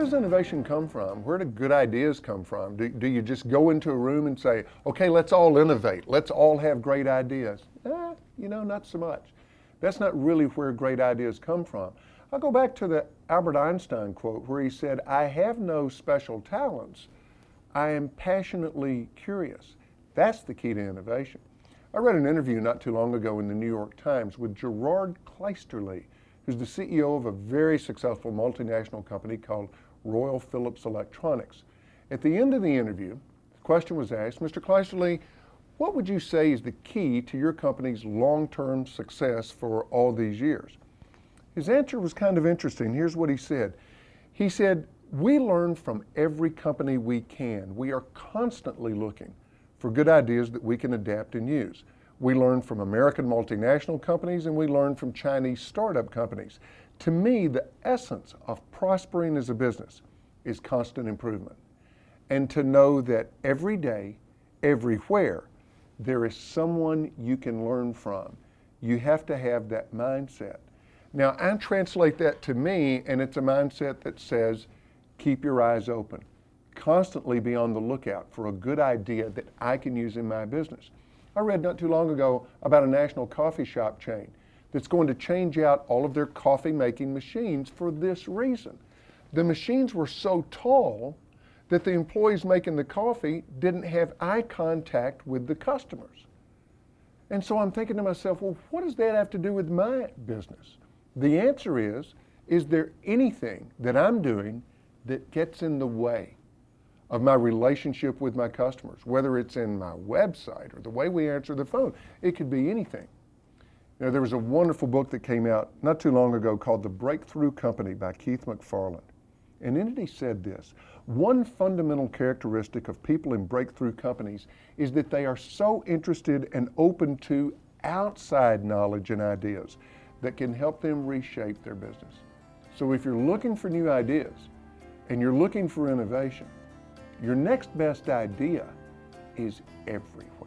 does innovation come from? Where do good ideas come from? Do you just go into a room and say, okay, let's all innovate. Let's all have great ideas? Not so much. That's not really where great ideas come from. I'll go back to the Albert Einstein quote where he said, I have no special talents. I am passionately curious. That's the key to innovation. I read an interview not too long ago in the New York Times with Gerard Kleisterly, who's the CEO of a very successful multinational company called Royal Philips Electronics. At the end of the interview, the question was asked, Mr. Kleisterly, what would you say is the key to your company's long-term success for all these years? His answer was kind of interesting. Here's what he said. He said, we learn from every company we can. We are constantly looking for good ideas that we can adapt and use. We learn from American multinational companies and we learn from Chinese startup companies. To me, the essence of prospering as a business is constant improvement. And to know that every day, everywhere, there is someone you can learn from. You have to have that mindset. Now, I translate that to me, and it's a mindset that says, keep your eyes open. Constantly be on the lookout for a good idea that I can use in my business. I read not too long ago about a national coffee shop chain that's going to change out all of their coffee making machines for this reason. The machines were so tall that the employees making the coffee didn't have eye contact with the customers. And so I'm thinking to myself, well, what does that have to do with my business? The answer is there anything that I'm doing that gets in the way of my relationship with my customers, whether it's in my website or the way we answer the phone? It could be anything. There was a wonderful book that came out not too long ago called The Breakthrough Company by Keith McFarland. And in it he said this, one fundamental characteristic of people in breakthrough companies is that they are so interested and open to outside knowledge and ideas that can help them reshape their business. So if you're looking for new ideas and you're looking for innovation, your next best idea is everywhere.